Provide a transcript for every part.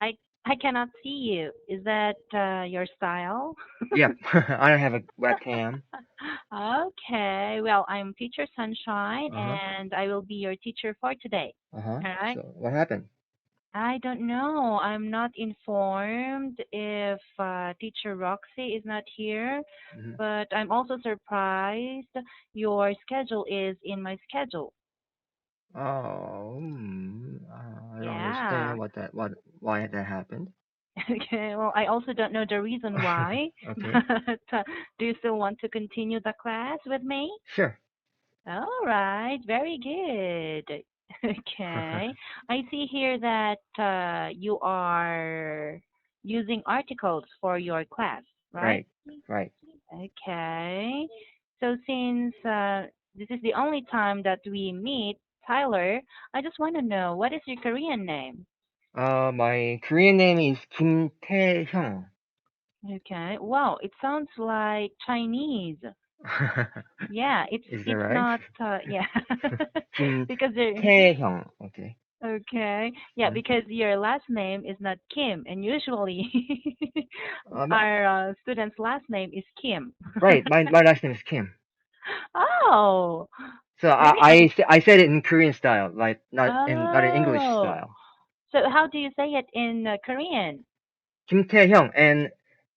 I I cannot see you. Is that your style? Yep, I don't have a webcam. Okay. Well, I'm Teacher Sunshine, Uh huh. and I will be your teacher for today. Uh huh. All right. So what happened? I don't know. I'm not informed if Teacher Roxy is not here, Hmm. but I'm also surprised your schedule is in my schedule. Oh, I don't understand Yeah. why that happened. Okay. Well, I also don't know the reason why, Okay. but do you still want to continue the class with me? Sure. All right. Very good. Okay. I see here that you are using articles for your class, right? Right. Right. Okay. So since this is the only time that we meet, Tyler, I just want to know what is your Korean name? My Korean name is Kim Tae-hyung. Okay. Wow, it sounds like Chinese. Yeah, Is that it's right? not yeah. Kim Because they're Tae-hyung. Okay. okay. Yeah, Hmm. because your last name is not Kim, and usually Um, our student's last name is Kim. right. My last name is Kim. Oh, So really? And I said it in Korean style, like not in English oh, style. so how do you say it in Korean? Kim Tae-hyung, and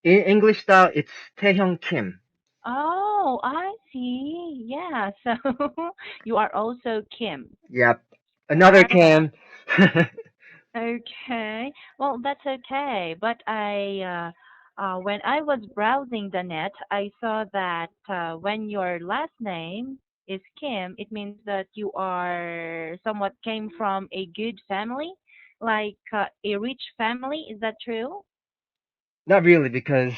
in English style it's Tae-hyung Kim. Oh, I see. Yeah, so you are also Kim. Yep. Another All right. Kim. Okay. Well, that's okay. But when I was browsing the net, I saw that when your last name is Kim, it means that you are somewhat came from a good family, like a rich family. Is that true? Not really, because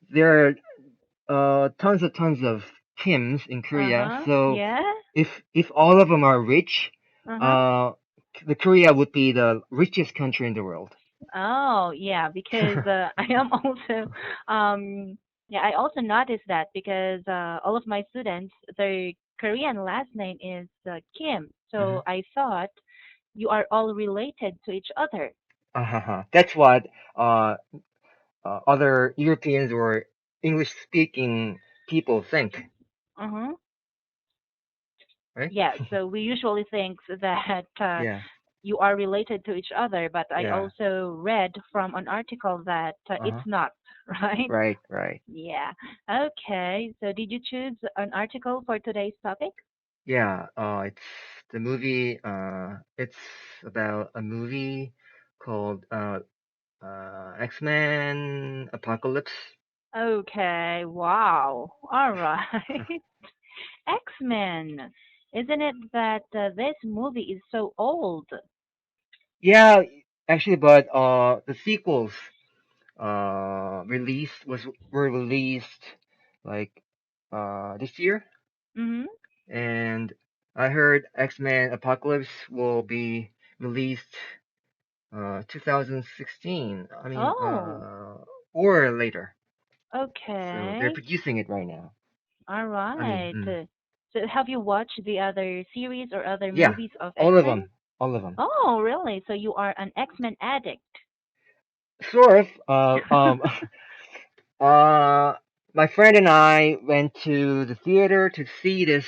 there are tons of Kims in Korea. Uh-huh. So Yeah. if all of them are rich, Uh-huh. uh, the Korea would be the richest country in the world. Oh, yeah, because I am also, yeah, I also noticed that because all of my students, their Korean last name is Kim. Hmm. So I thought you are all related to each other. That's what uh, other Europeans or English speaking people think, Uh-huh. right? Yeah, so we usually think that Yeah. you are related to each other, but I Yeah. also read from an article that Uh-huh. it's not, right? Right, right. Yeah. Okay. So did you choose an article for today's topic? Yeah, it's the movie, it's about a movie called X-Men Apocalypse. Okay, wow. All right. X-Men. Isn't it that this movie is so old? Yeah, actually, but the sequels were released like this year, Mm-hmm. and I heard X-Men Apocalypse will be released 2016. I mean, Oh, or later. So they're okay. producing it right now. All I mean, right. So have you watched the other series or other yeah, movies of all of X-Men? them, all of them. Oh, really? So you are an X-Men addict. Sort of. Uh, my friend and I went to the theater to see this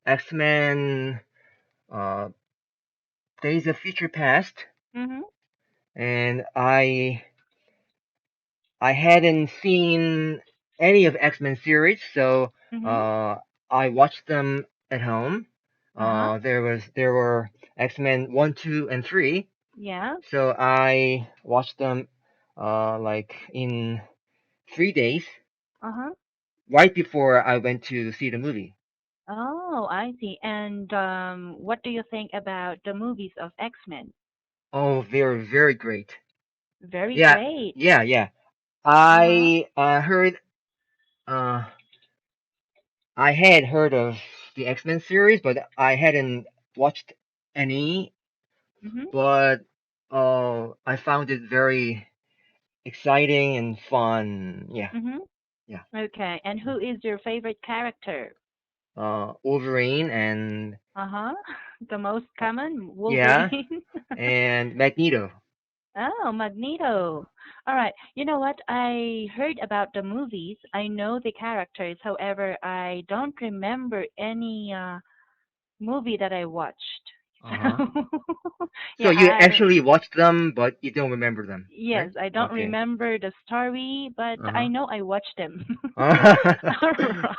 X-Men uh, Days of Future Past, Mm-hmm. and I hadn't seen any of X-Men series, so Mm-hmm. uh, I watched them at home. Uh-huh. There were X-Men 1, 2, and 3, Yeah. so I watched them like in 3 days, Uh-huh. right before I went to see the movie. Oh, I see. And what do you think about the movies of X-Men? Oh, they were very great. Very Yeah, great. yeah. Uh-huh. I heard uh I had heard of the X-Men series, but I hadn't watched any. Mm-hmm. But I found it very exciting and fun. Yeah, Mm-hmm. yeah. Okay. And who is your favorite character? Wolverine and Uh-huh. The most uh, common, yeah, Wolverine. and Magneto. Oh, Magneto. All right. You know what? I heard about the movies. I know the characters. However, I don't remember any movie that I watched. Uh huh. So, So yeah, you actually watched them, but you don't remember them, yes, right? I don't Okay. remember the story, but Uh I huh. know I watched them. Uh All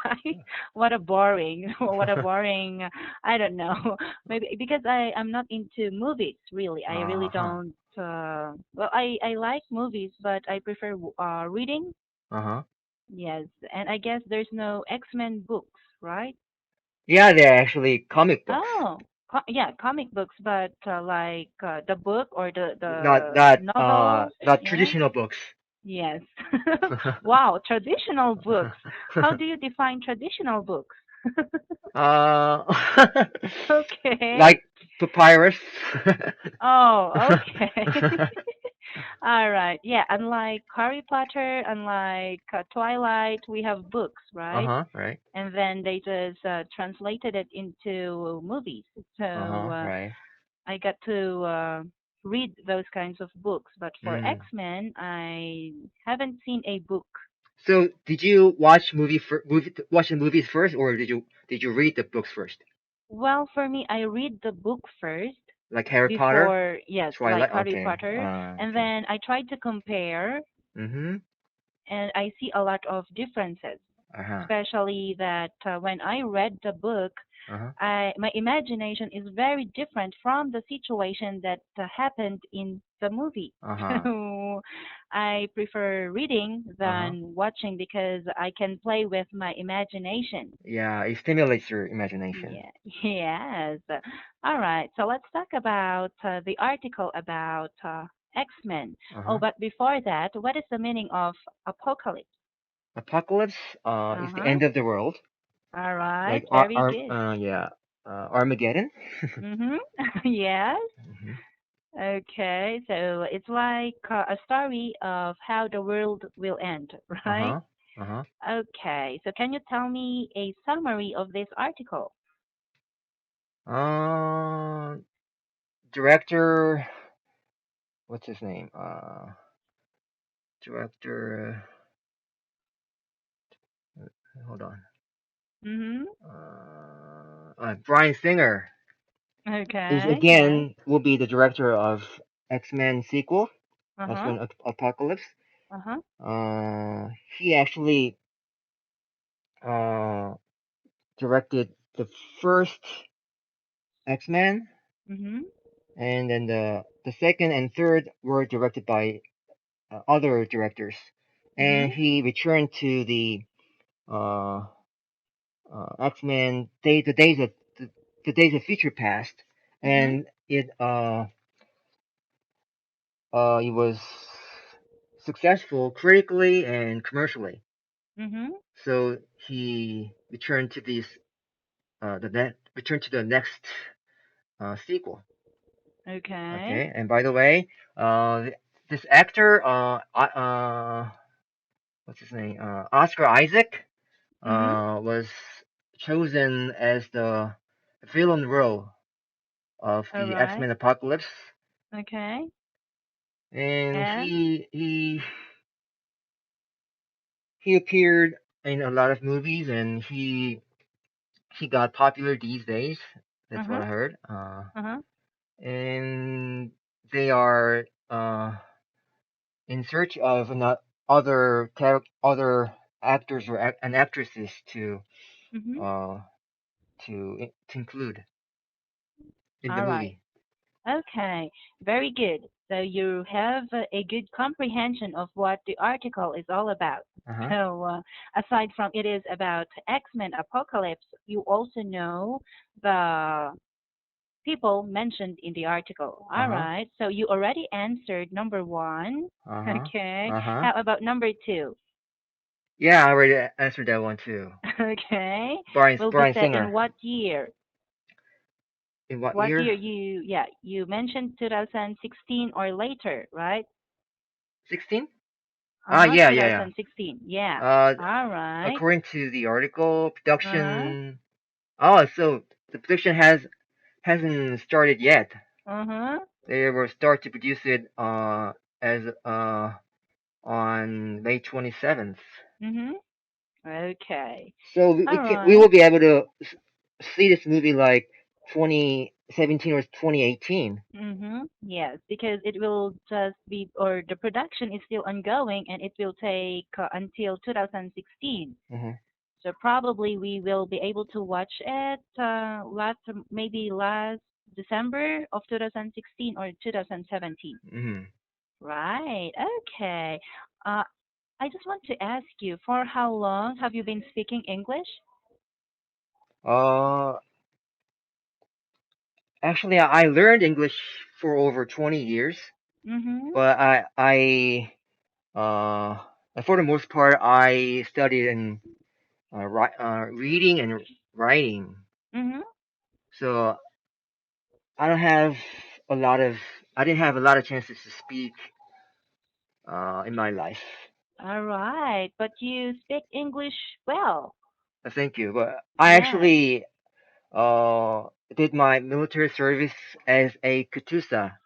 right. What a boring, what a boring, I don't know. Maybe because I'm not into movies really. I really huh. don't well, I like movies, but I prefer reading. Uh huh. Yes, and I guess there's no X-Men books, right? Yeah, they're actually comic books. Oh, yeah, comic books, but like the book or Not the not novels, not yeah. traditional books. Yes. Wow, traditional books. How do you define traditional books? uh, Okay. like papyrus. Oh, okay. All right. Yeah, unlike Harry Potter, unlike Twilight, we have books, Uh right? huh. Right. And then they just translated it into movies. Uh So huh. Right. I got to read those kinds of books. But for Mm. X-Men, I haven't seen a book. So did you watch the movies first, or did you read the books first? Well, for me, I read the book first Like Harry Potter, before, yes, like Twilight. Harry Okay. Potter, and Okay. then I tried to compare, Mhm. and I see a lot of differences, Uh huh. especially that when I read the book, Uh huh. my imagination is very different from the situation that happened in the movie. Uh huh. So I prefer reading Uh huh. than watching because I can play with my imagination. Yeah, it stimulates your imagination. Yeah, yes. All right, so let's talk about the article about X-Men. Uh Oh, huh. but before that, what is the meaning of apocalypse? Apocalypse is the Uh-huh. end of the world, All right, like very good. Armageddon. Mm-hmm. Yes. Mhm. Okay, so it's like a story of how the world will end, Uh right? huh. Uh huh. Okay, so can you tell me a summary of this article? Uh, director, what's his name? Director. Hold on. Mm-hmm. Brian Singer is Okay, yes. again will be the director of X-Men sequel, Uh-huh. X-Men Apocalypse. Uh-huh. Uh, he actually uh directed the first X-Men, Mm-hmm. and then the second and third were directed by other directors, and Mm-hmm. he returned to the uh, X-Men the days of future past, Mm-hmm. and it was successful critically and commercially. Mm-hmm. So he returned to returned to the next sequel. Okay. Okay, and by the way, this actor, what's his name? Oscar Isaac, Mm-hmm. was chosen as the villain role of All the X right. Men Apocalypse, Okay. and And he appeared in a lot of movies, and he got popular these days. That's what uh-huh. I heard. Uh-huh. And they are in search of other actors and actresses Mm-hmm. uh, to include in the All right. movie. Okay, very good. So you have a good comprehension of what the article is all about. Uh huh. So aside from it is about X-Men Apocalypse, you also know the people mentioned in the article. Uh All huh. right. So you already answered number one. Uh huh. Okay. Uh huh. How about number two? Yeah, I already answered that one too. Okay. Will be Brian set in Singer. what year? In what What year year? you, yeah, you mentioned 2016 or later, right? 16? Ah, Uh-huh, yeah, yeah, 2016. Yeah. yeah. All right. According to the article, Uh-huh. production. Oh, so the production hasn't started yet. Uh-huh. They will start to produce it as on May 27th. Mhm. Okay. So we All can we will right. be able to see this movie like 2017 or 2018. Mhm. Yes, because it will just be, or the production is still ongoing, and it will take until 2016. Hmm. So probably we will be able to watch it maybe last December of 2016 or 2017. Hmm. Right. Okay. Uh, I just want to ask you, for how long have you been speaking English? Uh, Actually, I learned English for over 20 years, Mm-hmm. but uh, for the most part, I studied in reading and writing. Mm-hmm. So I don't have a lot of, I didn't have a lot of chances to speak in my life. All right. But you speak English well. Thank you. But I Yes. actually did my military service as a Katusa.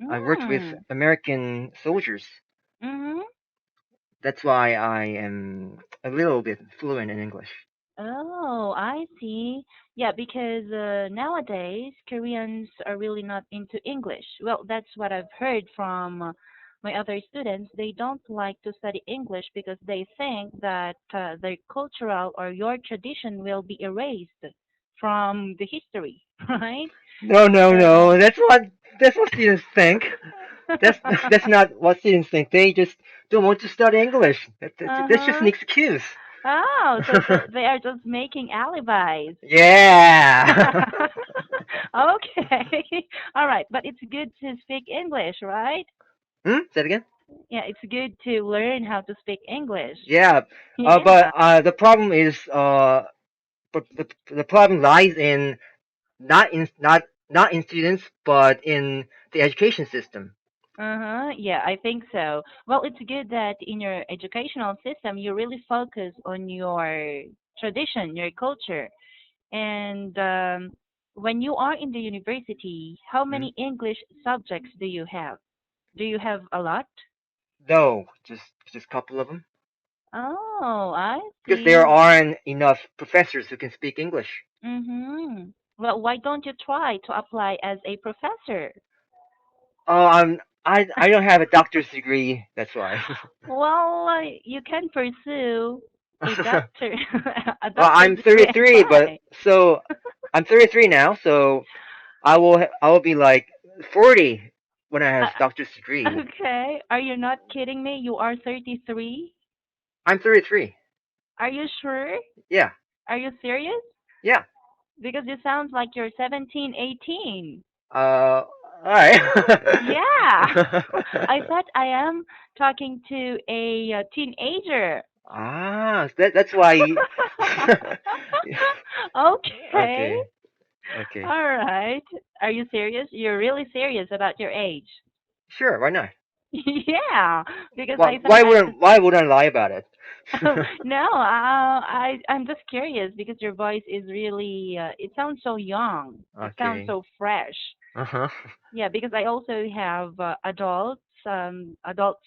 I worked with Mm. American soldiers. Mm-hmm. That's why I am a little bit fluent in English. Oh, I see. Yeah, because nowadays Koreans are really not into English. Well, that's what I've heard from my other students. They don't like to study English because they think that their cultural or your tradition will be erased from the history, right? No, no, So, no. That's what students think. That's that's not what students think. They just don't want to study English. That's just an uh-huh. excuse. Oh, so they are just making alibis. Yeah. Okay. All right, but it's good to speak English, right? Hmm? Say it again. Yeah, it's good to learn how to speak English. Yeah. But Yeah. the problem is but the problem lies in not in students, but in the education system. Uh-huh. Yeah, I think so. Well, it's good that in your educational system you really focus on your tradition, your culture. And when you are in the university, how Hmm? many English subjects do you have? Do you have a lot? No, just a couple of them. Oh, I Because there see. aren't enough professors who can speak English. Mm-hmm. Well, why don't you try to apply as a professor? Oh, I don't have a doctor's degree. That's why. Well, you can pursue a Well, doctor, a doctor's I'm degree and 33, but try. so I'm 33 now, so I will be like 40 when I Uh, have doctor's degree. okay, are you not kidding me? You are 33? I'm 33. Are you sure? Yeah, Are you serious? yeah. Because you sound like you're 17, 18. All right. Yeah, I thought I am talking to a teenager. That's why. Okay, Okay, okay. all right. Are you serious? You're really serious about your age? Sure, why not? Yeah, because Why I thought I just. why would I lie about it? No, I'm just curious because your voice is really it sounds so young. It sounds Okay. so fresh. Uh-huh. Yeah, because I also have adult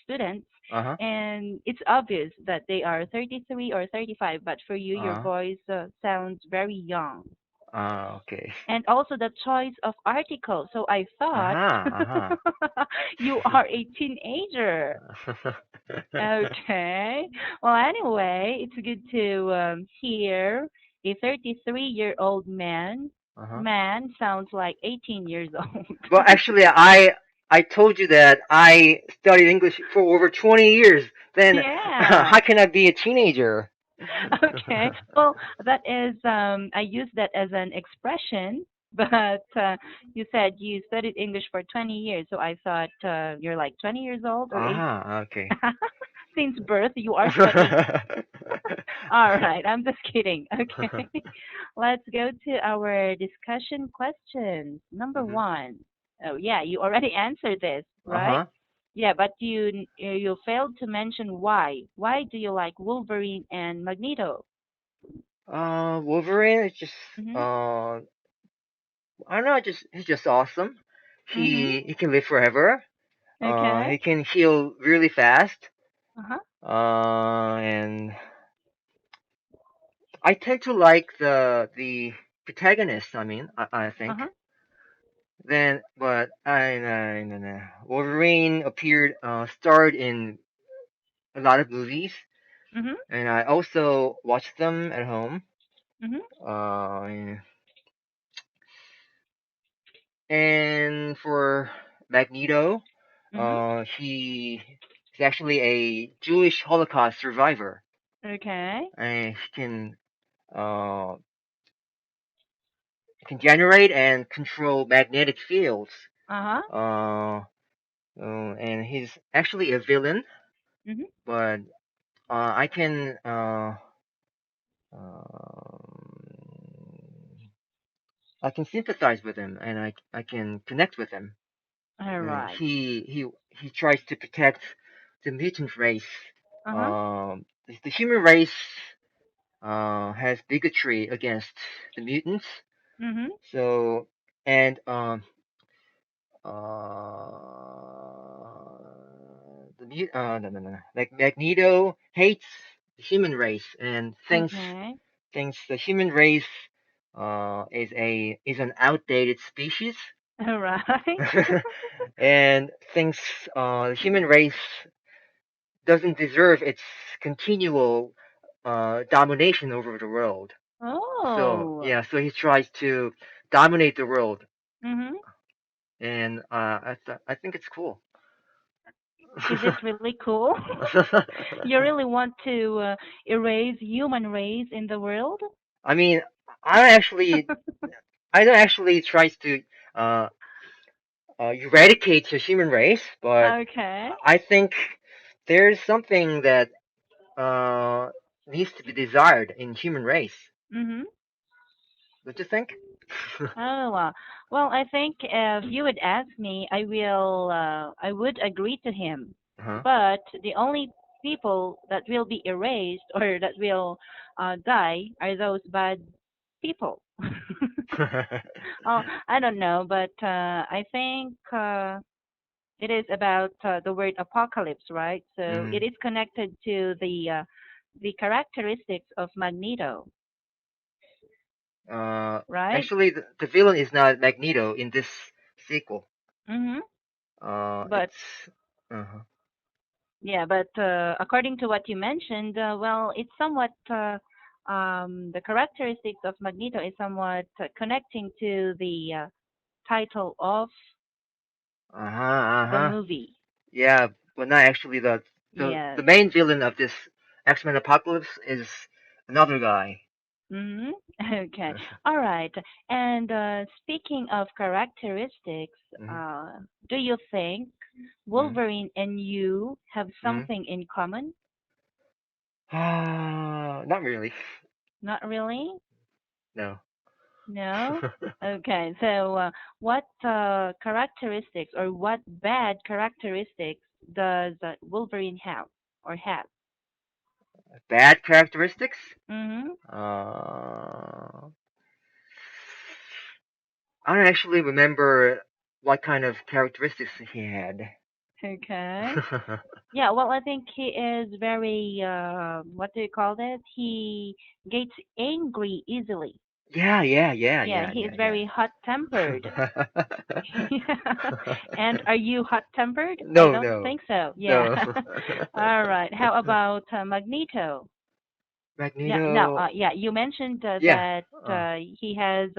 students, Uh-huh. and it's obvious that they are 33 or 35, but for you, your Uh-huh. voice sounds very young. Okay. And also the choice of article. So I thought Uh-huh. you are a teenager. Uh-huh. Okay. Well, anyway, it's good to hear a 33-year-old man. Uh-huh. Man sounds like 18 years Well, old. actually, I told you that I studied English for over 20 years. Then Yeah. how can I be a teenager? Okay. Well, that is, I use that as an expression, but you said you studied English for 20 years, so I thought you're like 20 years old or 8. Okay. Since birth, you are studying. All right, I'm just kidding. Okay. Let's go to our discussion questions. Number Mhm. 1. Oh, yeah, you already answered this, right? Uh-huh. Yeah, but you failed to mention why. Why do you like Wolverine and Magneto? Wolverine is just Mhm. I don't know, just he's just awesome. Mhm. he can live forever. Okay. He can heal really fast. Uh-huh. And I tend to like the protagonist. I mean, I think. Uh-huh. Then, but no. Wolverine appeared, starred in a lot of movies, Mhm. and I also watched them at home. Mhm. Uh, and for Magneto, Mhm. he is actually a Jewish Holocaust survivor, Okay. and uh, he can generate and control magnetic fields. Uh-huh. Uh, and he's actually a villain, Mhm. but I can um, I can sympathize with him, and I can connect with him. All And right. he tries to protect the mutant race. Uh-huh. The human race has bigotry against the mutants. Mhm. So and no, like Magneto hates the human race and Okay. thinks the human race is an outdated species. All right. And thinks the human race doesn't deserve its continual domination over the world. So Oh. yeah, so he tries to dominate the world, Mhm. and I think it's cool. Is it really cool? You really want to erase human race in the world? I mean, I actually I don't actually try to uh, eradicate the human race, but Okay. I think there's something that uh, needs to be desired in human race. Mhm. Don't you think? Oh, well, I think if you would ask me, I would agree to him. Uh But the only people that will be erased or that will die are those bad people. huh. Oh, I don't know, but I think it is about the word apocalypse, right? So Mm. it is connected to the characteristics of Magneto, right? Actually, the villain is not Magneto in this sequel. Mm-hmm. But It's uh yeah, but according to what you mentioned, well, it's somewhat the characteristics of Magneto is somewhat connecting to the title of the uh-huh. movie. Yeah, but not actually the Yes. main villain of this X-Men Apocalypse is another guy. Mm-hmm. Okay. All right. And speaking of characteristics, Mhm. uh, do you think Mhm. Wolverine and you have Mhm. something in common? Not really. Not really? No. No? Okay. So, what characteristics or what bad characteristics does Wolverine have or have? Bad characteristics? Mm-hmm. Uh, I don't actually remember what kind of characteristics he had. Okay. Yeah, well, I think he is very, what do you call that? He gets angry easily. Yeah, he is Yeah. very hot-tempered. And are you hot-tempered? I No, don't no, think so. Yeah. no. All right. How about Magneto? Yeah, no, Magneto. yeah, you mentioned Yeah. that he has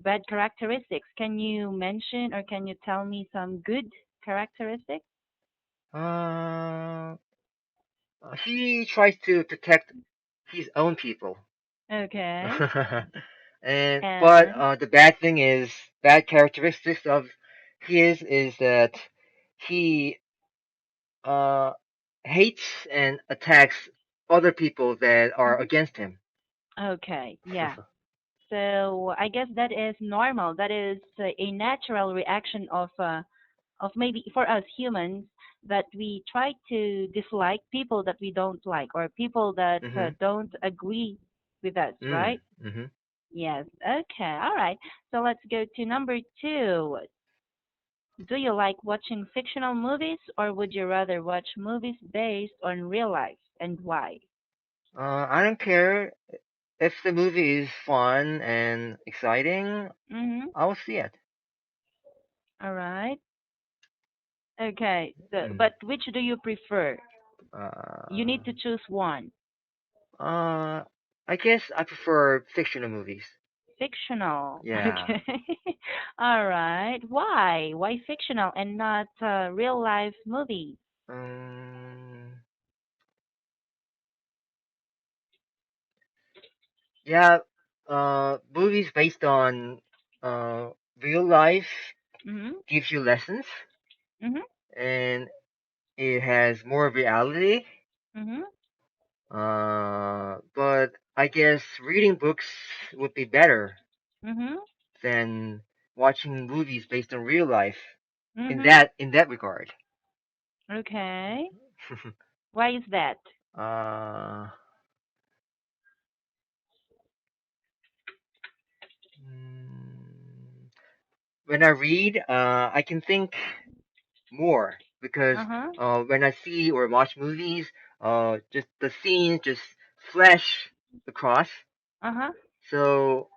bad characteristics. Can you mention or can you tell me some good characteristics? Uh, he tries to protect his own people. Okay. But And the bad thing is bad characteristics of his is that he uh hates and attacks other people that are mhm. against him. Okay, yeah. So I guess that is normal. That is a natural reaction of maybe for us humans that we try to dislike people that we don't like or people that Mhm. don't agree with us, right? Mhm. Yes. Okay. All right. So let's go to number two. Do you like watching fictional movies or would you rather watch movies based on real life and why? I don't care if the movie is fun and exciting. Mhm. I will see it. All right. Okay. So, Mm. but which do you prefer? You Uh, need to choose one. uh, I guess I prefer fictional movies. Fictional. Yeah. Okay. All right. Why? Why fictional and not real life movies? Um. Yeah. Movies based on uh real life Mhm. gives you lessons, Mhm. and it has more reality. Mhm. But I guess reading books would be better Mhm. than watching movies based on real life. Mhm. In that regard. Okay. Why is that? uh, mm, when I read, I can think more because Uh huh. when I see or watch movies, just the scenes just flash across. Uh huh. So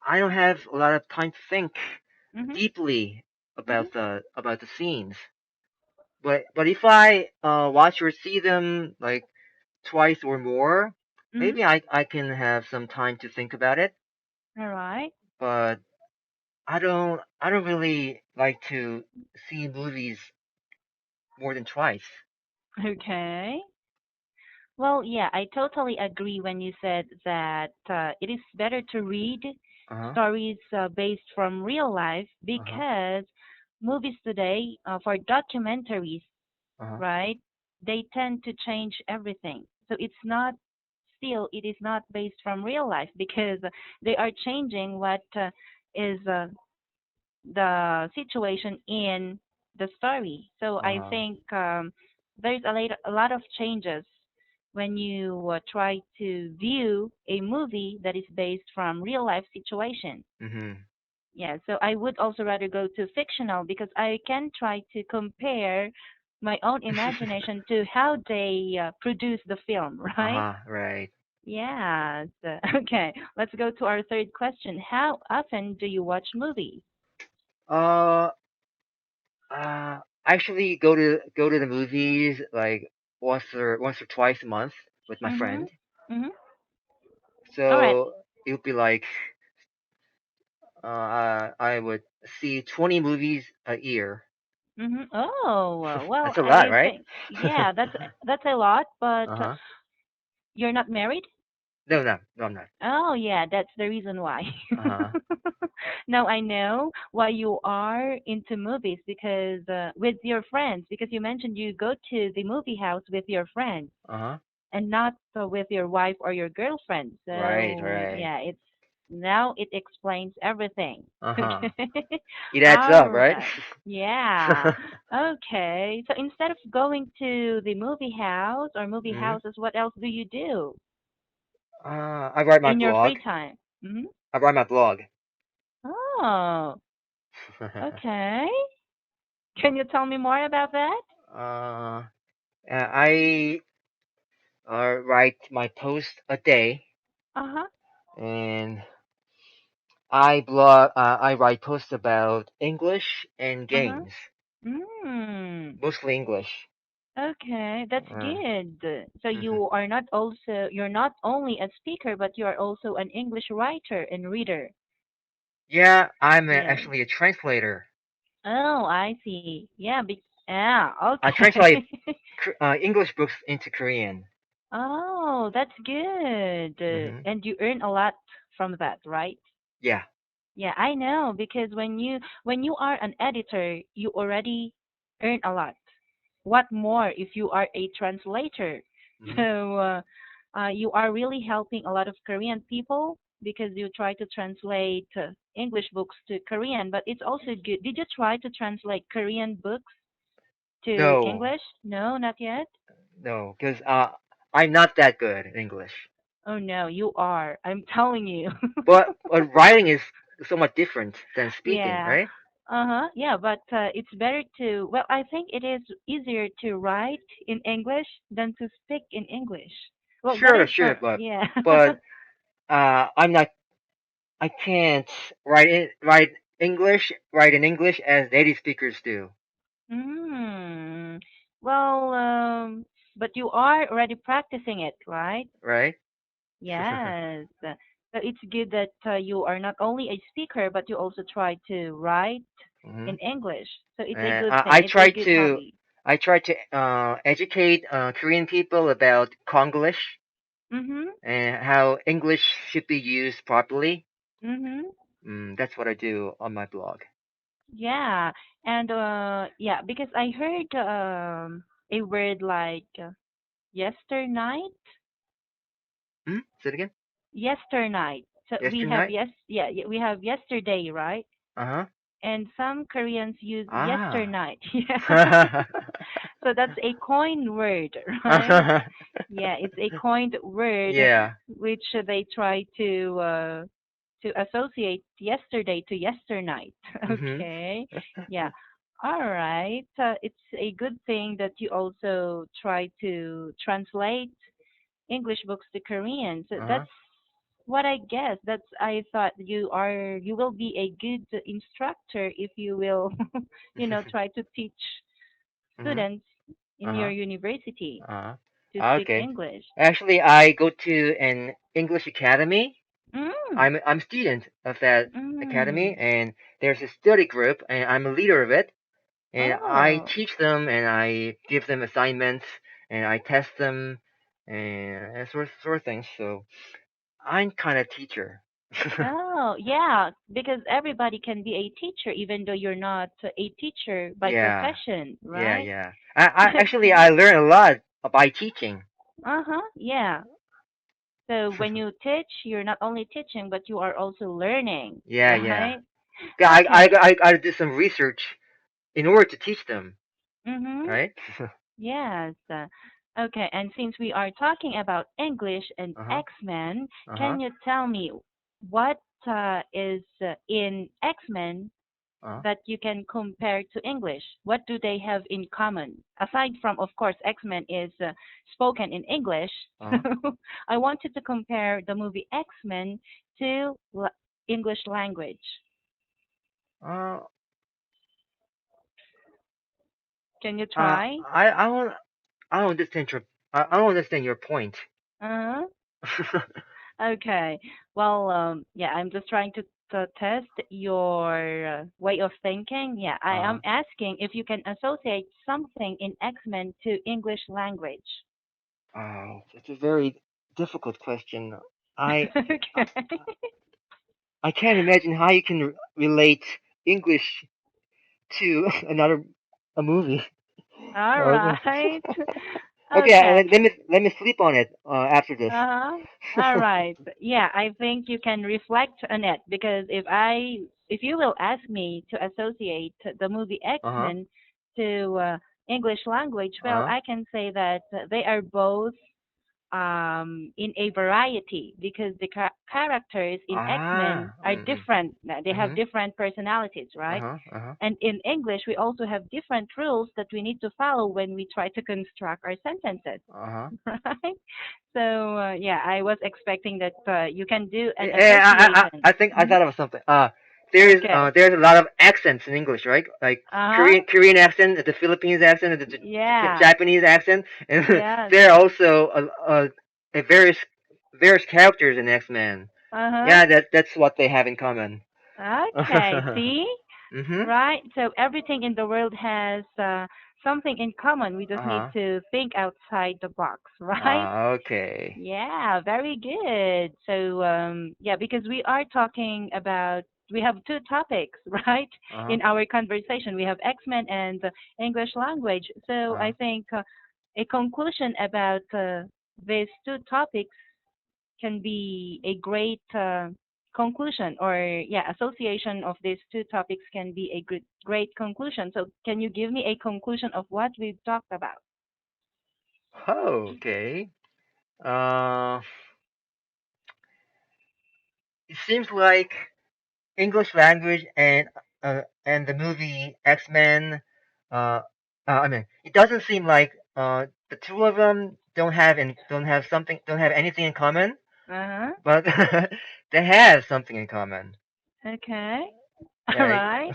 I don't have a lot of time to think Mhm. deeply Mhm. about the scenes. But if I watch or see them like twice or more, Mhm. maybe I can have some time to think about it. All right. But I don't really like to see movies more than twice. Okay. Well, yeah, I totally agree when you said that it is better to read Uh huh. stories based from real life Uh huh. because movies today, for documentaries, Uh huh. right, they tend to change everything. So it's not still, it is not based from real life because they are changing what is the situation in the story. So Uh I huh. think there's a lot of changes when you try to view a movie that is based from real life situation. Mhm. Yeah, so I would also rather go to fictional because I can try to compare my own imagination to how they produce the film, Uh right? huh. Right. Yeah. So, okay, let's go to our third question. How often do you watch movies? Uh. Actually, go to the movies like once or twice a month with my Mhm. friend. Mhm. All right. So it would be like I would see 20 movies a year. Oh, well, That's a lot, I right? think yeah, that's a lot, but Uh huh. you're not married? No, I'm not. Oh, yeah, that's the reason why. Uh huh. Now I know why you are into movies because with your friends, because you mentioned you go to the movie house with your friends Uh huh. and not with your wife or your girlfriend. Right, So, right. yeah, it's now it explains everything. Uh huh. Okay. It adds All up, right? right. Yeah. Okay. So instead of going to the movie house or movie hmm houses, what else do you do I write my in your blog. free time? Hmm. I write my blog. Oh, okay. Can you tell me more about that? I write my post a day, Uh-huh. and I write posts about English and Uh-huh. games, Mm. mostly English. Okay, that's Uh, good. So you're not only a speaker, but you are also an English writer and reader. yeah, Yeah. actually a translator. Oh, I see. Yeah, yeah, I okay. translate English books into Korean. Oh, that's good. hmm And you earn a lot from that, right? Yeah. Yeah, I know because when you are an editor, you already earn a lot. What more if you are a translator? hmm So you are really helping a lot of Korean people because you try to translate English books to Korean, but it's also good. Did you try to translate Korean books to No, English? No, not yet. no, because I'm not that good at English. Oh no, you are. I'm telling you. But writing is somewhat different than speaking, Yeah. right? Uh-huh. Yeah, but it's better to, well, I think it is easier to write in English than to speak in English. Well, that Sure, is sure, for, but yeah. but I'm not. I can't write in English as native speakers do, Mm. Well, but you are already practicing it, right? right? Yes. So it's good that you are not only a speaker, but you also try to write hmm in English. So it's a And good thing. It's a good hobby. I try to educate Korean people about Konglish Mm-hmm. and how English should be used properly. Mm-hmm. That's what I do on my blog. Yeah. And yeah, because I heard a word like yesternight. Say it again. Yesternight. So we Yesterday have night. yes, yeah, we have yesterday, right? Uh huh. And some Koreans use Ah. yesternight. Yeah. So that's a coined word, right? Uh-huh. Yeah, it's a coined word Yeah. which they try to associate yesterday to yesternight. Mhm. Okay. Yeah. All right. It's a good thing that you also try to translate English books to Korean. So Uh-huh. that's what I guess. That's I thought you will be a good instructor if you will, try to teach Mhm. students in your Uh-huh. university Uh-huh. to speak Okay. English. Actually, I go to an English academy. Mm. I'm a student of that academy, Mm. and there's a study group, and I'm a leader of it. And I Oh. teach them, and I give them assignments, and I test them, and that sort of things. So I'm kind of teacher. Oh, yeah, because everybody can be a teacher even though you're not a teacher by Yeah, profession, yeah, right? yeah. I actually Okay. I learn a lot by teaching. Uh-huh. Yeah. So when you teach, you're not only teaching, but you are also learning, Yeah, yeah. right? Yeah, Okay. I gotta do some research in order to teach them, Mm-hmm. right? Yes. Okay. And since we are talking about English and Uh huh. X-Men, Uh huh. can you tell me what is in X-Men Uh that you can compare to English? What do they have in common? Aside from, of course, X-Men is spoken in English. huh. So I wanted to compare the movie X-Men to English language. Uh Can you uh. try? I don't understand your I don't understand your point. Uh-huh. Okay. Well, yeah, I'm just trying to test your way of thinking. Yeah, I uh am asking if you can associate something in X-Men to English language. It's a very difficult question. I Okay. I can't imagine how you can relate English to another a movie. All Okay. right. Okay. Okay. Let me sleep on it after this. Uh-huh. All right. Yeah, I think you can reflect on it because if you will ask me to associate the movie Uh huh. X-Men to English language, Uh well, huh. I can say that they are both in a variety because the characters in X-Men Ah. are Mm. different. They have Mhm. different personalities, Uh right? huh. Uh huh. And in English, we also have different rules that we need to follow when we try to construct our sentences, Uh huh. right? So, yeah, I was expecting that you can do an Yeah, association. I think I Hmm. thought of something. Okay. There's a lot of accents in English, right? Like Uh-huh. Korean accent, the Philippines accent, the Yeah. Japanese accent, and Yes. there are also a various characters in X Men. Uh-huh. Yeah, that's what they have in common. Okay. See? Mhm. Right? So everything in the world has something in common. We Uh just need huh. to think outside the box, right? Okay. Yeah, very good. So, yeah, because we are talking about, we have two topics, right, Uh huh. in our conversation. We have X-Men and English language. So Uh I think a conclusion about these two topics can be a great conclusion, or yeah, association of these two topics can be a great conclusion. So can you give me a conclusion of what we've talked about? huh. Okay. Uh, it seems like English language and and the movie X-Men. Uh, I mean, it doesn't seem like the two of them don't have anything in common, Uh-huh. but they have something in common, Okay. All right? right.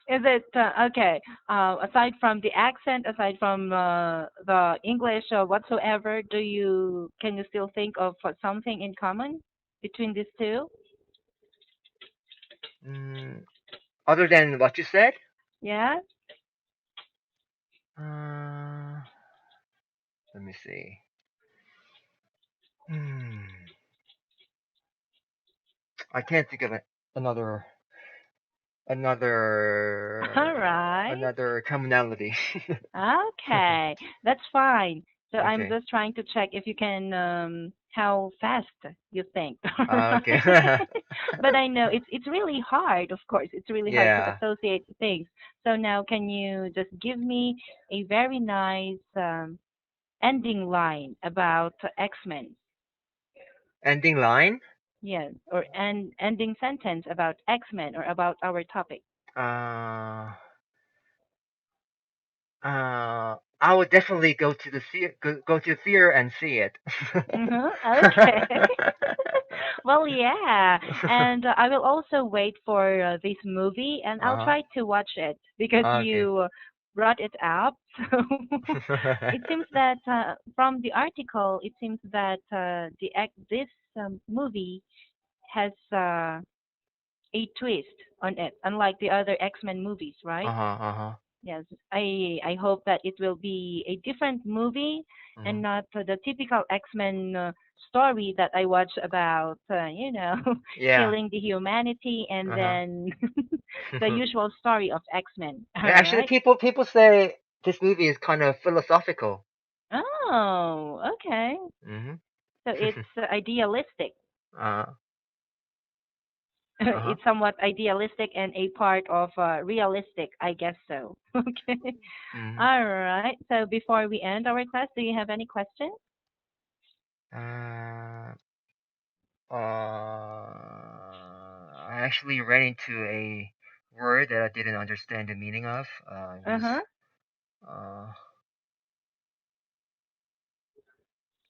Is it okay? Aside from the accent, aside from the English or whatsoever, can you still think of something in common between these two? mm, other than what you said, Yeah. uh, let me see. Hmm, I can't think of another All right. another commonality. Okay, that's fine. So I'm Okay. just trying to check if you can how fast you think, Okay. right? But I know it's really hard, of course. It's really hard to Yeah. associate things. So now can you just give me a very nice ending line about X-Men? Ending line. Yes, or an ending sentence about X-Men or about our topic. Uh, I would definitely go to the theater and see it. Okay. Well, yeah, and I will also wait for this movie, and I'll Uh-huh. try to watch it because Okay. you brought it up. So it seems that from the article, it seems that this movie has a twist on it, unlike the other X-Men movies, right? Uh-huh. Uh-huh. Yes, I hope that it will be a different movie and Mhm. not the typical X-Men story that I watch about, Yeah. killing the humanity and Uh-huh. then the usual story of X-Men. All Actually, right. people say this movie is kind of philosophical. Oh, okay. Mhm. So it's idealistic. uh. Uh-huh. It's somewhat idealistic and a part of realistic, I guess so. Okay. Mhm. All right. So before we end our class, do you have any questions? Uh, I actually ran into a word that I didn't understand the meaning of. It Uh was huh. uh,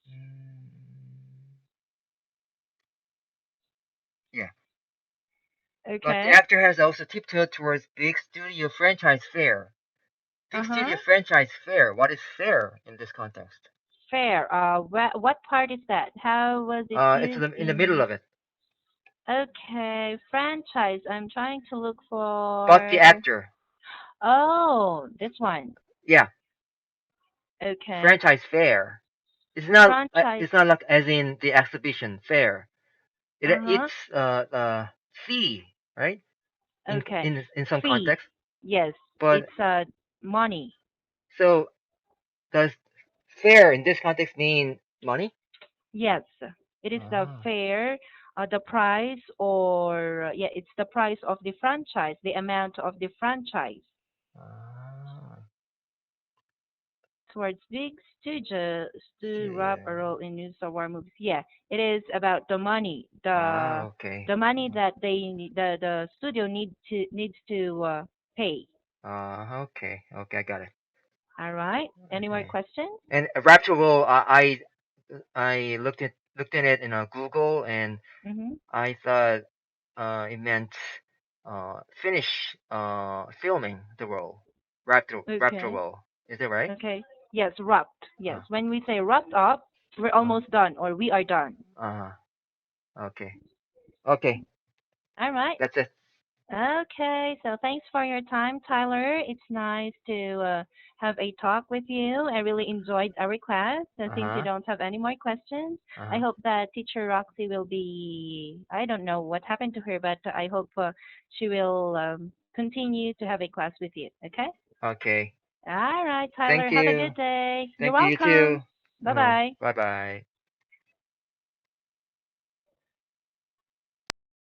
mm, yeah. But the Okay. actor has also tiptoed towards big studio franchise fare. Uh Big huh. studio franchise fare. What is fare in this context? Fair. What part is that? How was it It's used in the middle in? of it. Okay, franchise. I'm trying to look But the for. actor, Oh, this one. yeah, Okay, franchise fare. It's not. franchise. It's not like as in the exhibition fair. Uh huh. It's fee, right? Okay, In some fee. context. Yes, But it's money. so does fair in this context mean money? Yes, it is the Ah, fare, the price, or yeah, it's the price of the franchise, the amount of the franchise. ah, Towards big studios to wrap a yeah. role in new Star Wars movies. Yeah, it is about the money, Ah, okay. the money that the studio needs to pay. Okay, okay, I got it. All right. Any more Okay. questions? And Rapture Roll, I looked in it in Google, and Mhm. I thought it meant finish filming the role. Rapture Okay. Roll. Is that right? Okay. Yes, wrapped. Yes. Uh, When we say wrapped up, we're uh, almost done or we are done. uh, okay. Okay. All right. That's it. Okay, so thanks for your time, Tyler. It's nice to have a talk with you. I really enjoyed our class. So Uh since you huh. don't have any more questions, Uh I huh. hope that teacher Roxy will be, I don't know what happened to her, but I hope she will continue to have a class with you. Okay? Okay. All right, Thank Tyler. Have a you. good day. You're Thank you. You welcome. too. Bye bye. Bye bye.